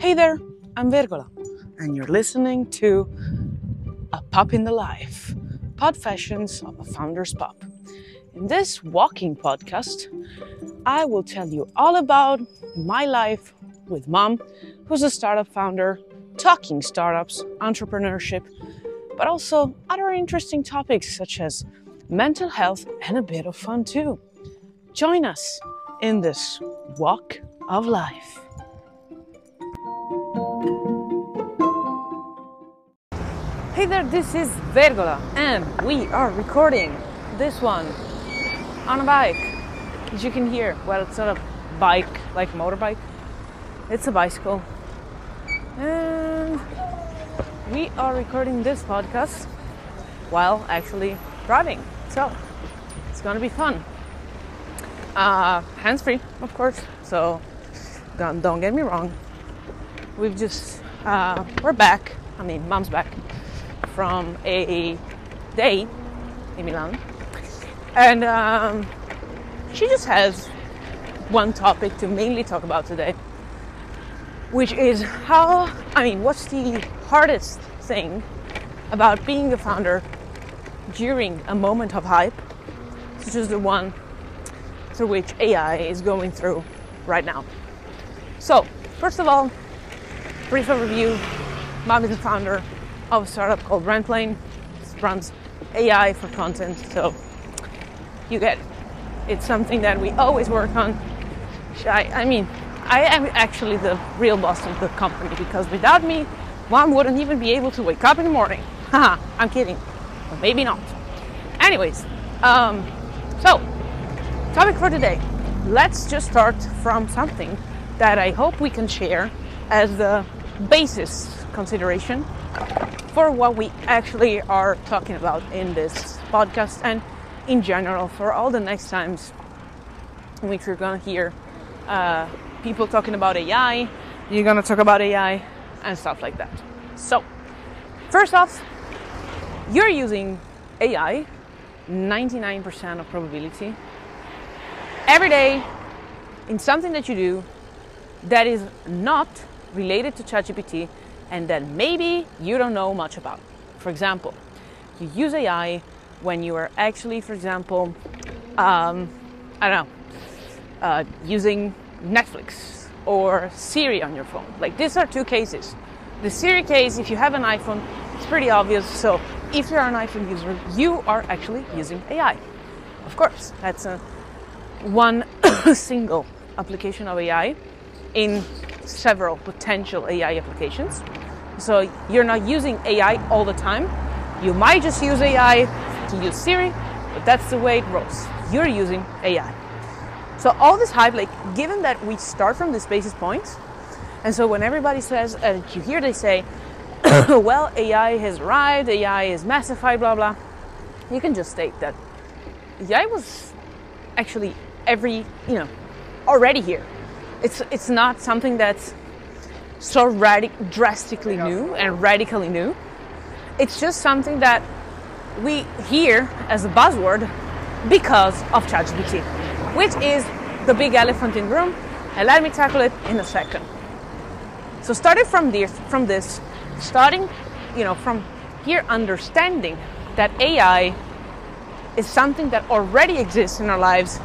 Hey there, I'm Vergola, and you're listening to a Pup in the Life, Pod-fessions of a founder's pup. In this walking podcast, I will tell you all about my life with Mom, who's a startup founder, talking startups, entrepreneurship, but also other interesting topics such as mental health and a bit of fun too. Join us in this walk of life. Hey there, this is Vergola, and we are recording this one on a bike. As you can hear, well, it's not a bike like motorbike, it's a bicycle. And we are recording this podcast while actually driving, so it's gonna be fun. Hands-free, of course, so don't get me wrong. We've just, we're back, Mom's back from a day in Milan, and she just has one topic to mainly talk about today, which is what's the hardest thing about being a founder during a moment of hype, such as the one through which AI is going through right now. So, first of all, brief overview. Mom is the founder of a startup called Rentplane. It runs AI for content, so you get it. It's something that we always work on. I am actually the real boss of the company, because without me, Mom wouldn't even be able to wake up in the morning. Haha, I'm kidding. Or maybe not. Anyways, so, topic for today. Let's just start from something that I hope we can share as the basis consideration for what we actually are talking about in this podcast, and in general for all the next times in which you're gonna hear people talking about AI, you're gonna talk about AI and stuff like that. So, first off, you're using AI 99% of probability every day in something that you do that is not related to ChatGPT and that maybe you don't know much about. For example, you use AI when you are actually, for example, using Netflix or Siri on your phone. Like, these are two cases. The Siri case, if you have an iPhone, it's pretty obvious. So if you're an iPhone user, you are actually using AI. Of course, that's one single application of AI in several potential AI applications. So you're not using AI all the time. You might just use AI to use Siri, but that's the way it rolls. You're using AI. So all this hype, given that we start from this basis point, and so when everybody says, you hear they say, well, AI has arrived, AI is massified, blah, blah, you can just state that AI was actually already here. It's not something that's so drastically new and radically new. It's just something that we hear as a buzzword because of ChatGPT, which is the big elephant in the room, and let me tackle it in a second. So starting from here, understanding that AI is something that already exists in our lives,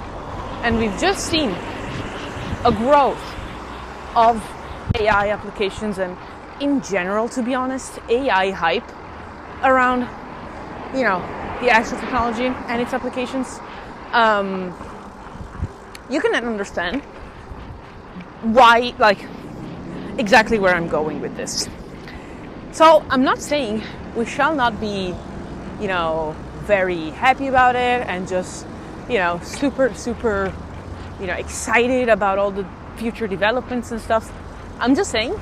and we've just seen a growth of AI applications, and in general, to be honest, AI hype around, the actual technology and its applications. You can then understand why, exactly where I'm going with this. So I'm not saying we shall not be, very happy about it and just, super, excited about all the future developments and stuff. I'm just saying,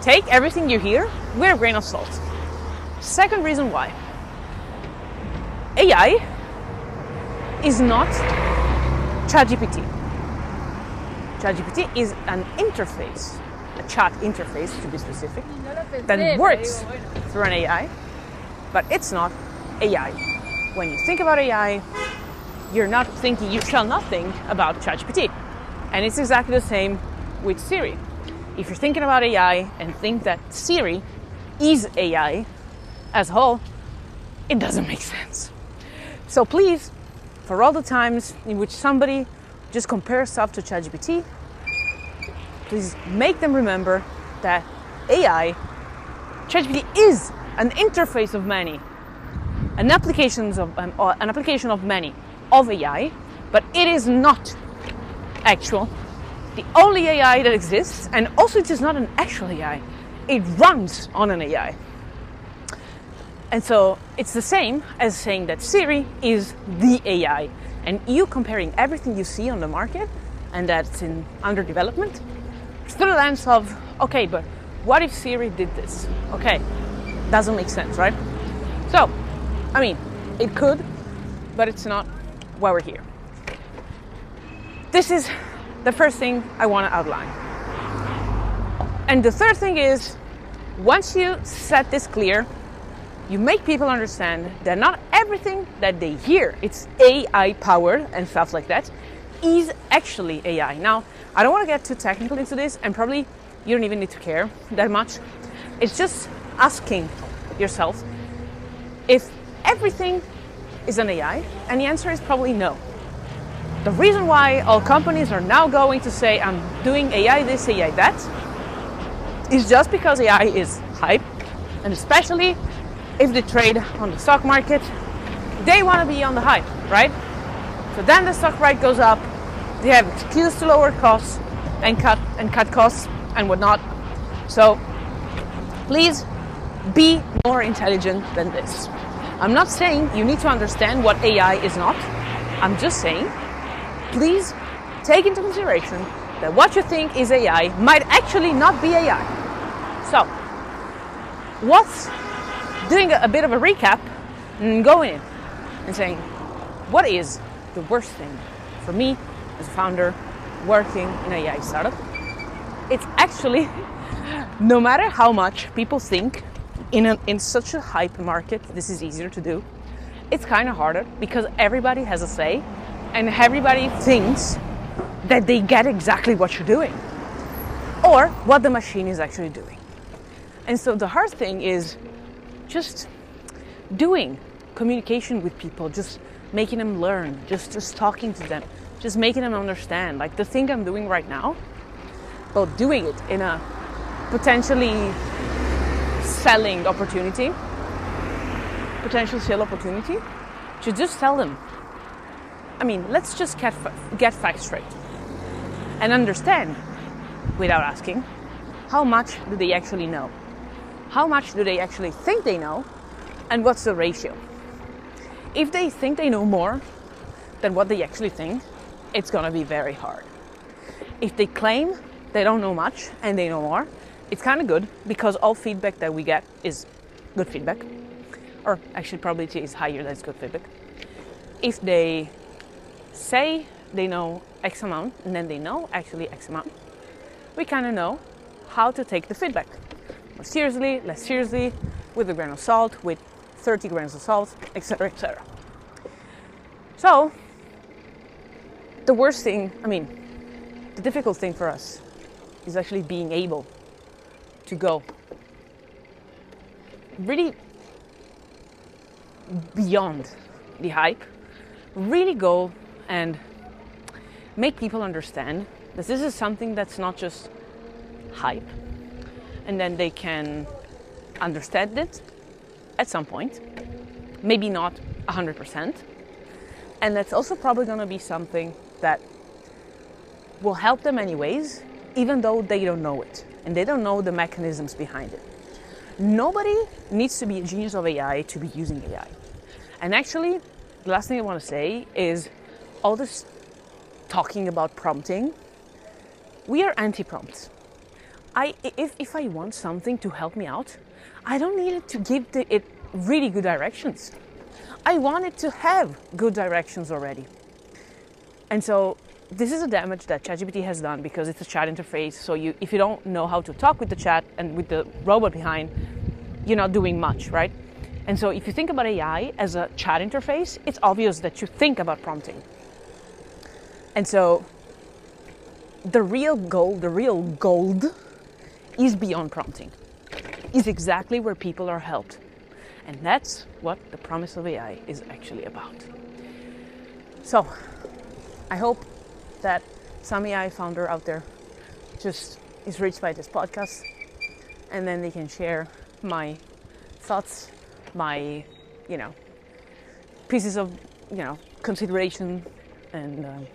take everything you hear with a grain of salt. Second reason why. AI is not ChatGPT. ChatGPT is an interface, a chat interface to be specific, that works through an AI, but it's not AI. When you think about AI, you shall not think about ChatGPT. And it's exactly the same with Siri. if you're thinking about AI and think that Siri is AI as a whole, it doesn't make sense. So please, for all the times in which somebody just compares stuff to ChatGPT, please make them remember that ChatGPT is an interface of many, an application of many of AI, but it is not the only AI that exists, and also it is not an actual AI. It runs on an AI. And so it's the same as saying that Siri is the AI, and you comparing everything you see on the market and that's under development through the lens of, okay, but what if Siri did this? Okay, doesn't make sense, right? So, I mean, it could, but it's not why we're here. This is the first thing I want to outline. And the third thing is, once you set this clear, you make people understand that not everything that they hear, it's AI powered and stuff like that, is actually AI. Now, I don't want to get too technical into this, and probably you don't even need to care that much. It's just asking yourself if everything is an AI, and the answer is probably no. The reason why all companies are now going to say, I'm doing AI this, AI that, is just because AI is hype, and especially if they trade on the stock market, they want to be on the hype, right? So then the stock price goes up, they have excuse to lower costs and cut costs and whatnot. So please be more intelligent than this. I'm not saying you need to understand what AI is not. I'm just saying, please take into consideration that what you think is AI might actually not be AI. So, what's doing a bit of a recap and going in and saying, what is the worst thing for me as a founder working in an AI startup? It's actually, no matter how much people think in such a hype market, this is easier to do, it's kind of harder because everybody has a say and everybody thinks that they get exactly what you're doing or what the machine is actually doing. And so the hard thing is just doing communication with people, just making them learn, just talking to them, just making them understand. Like the thing I'm doing right now, but doing it in a potentially selling opportunity, potential sale opportunity, to just tell them, I mean, let's just get facts straight and understand without asking, how much do they actually know? How much do they actually think they know? And what's the ratio? If they think they know more than what they actually think, it's gonna be very hard. If they claim they don't know much and they know more, it's kind of good because all feedback that we get is good feedback. Or actually probability is higher, that's good feedback. If they say they know X amount and then they know actually X amount, we kind of know how to take the feedback. More seriously, less seriously, with a grain of salt, with 30 grams of salt, etc., etc. So, the worst thing, the difficult thing for us is actually being able to go really beyond the hype, really go and make people understand that this is something that's not just hype, and then they can understand it at some point, maybe not 100%, and that's also probably going to be something that will help them anyways, even though they don't know it and they don't know the mechanisms behind it. Nobody needs to be a genius of AI to be using AI. And actually, the last thing I want to say is all this talking about prompting, we are anti-prompts. If I want something to help me out, I don't need it to give it really good directions. I want it to have good directions already. And so this is a damage that ChatGPT has done because it's a chat interface. So if you don't know how to talk with the chat and with the robot behind, you're not doing much, right? And so if you think about AI as a chat interface, it's obvious that you think about prompting. And so the real gold is beyond prompting, is exactly where people are helped. And that's what the promise of AI is actually about. So I hope that some AI founder out there just is reached by this podcast, and then they can share my thoughts, my, pieces of, consideration, and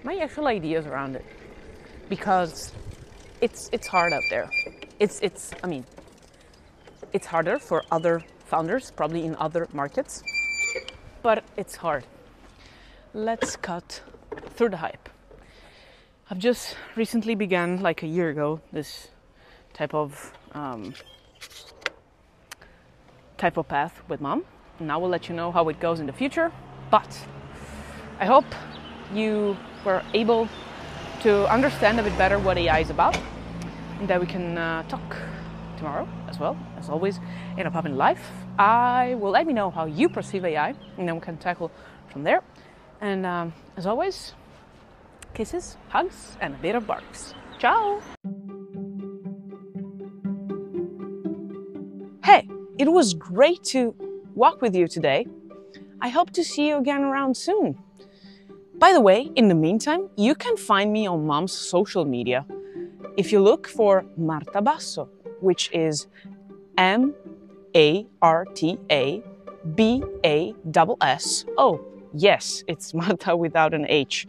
my actual ideas around it, because it's hard out there. It's harder for other founders, probably in other markets, but it's hard. Let's cut through the hype. I've just recently began, like a year ago, this type of path with mom. And I will let you know how it goes in the future. But I hope you were able to understand a bit better what AI is about, and that we can talk tomorrow as well, as always, in a Pup In The Life. I will let me know how you perceive AI, and then we can tackle from there. And as always, kisses, hugs, and a bit of barks. Ciao! Hey, it was great to walk with you today. I hope to see you again around soon. By the way, in the meantime, you can find me on Mom's social media. If you look for Marta Basso, which is MartaBasso. Yes, it's Marta without an H.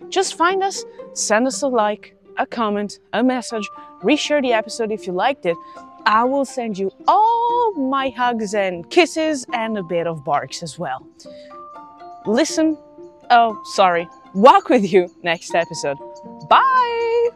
Just find us, send us a like, a comment, a message, reshare the episode if you liked it. I will send you all my hugs and kisses and a bit of barks as well. Walk with you next episode. Bye!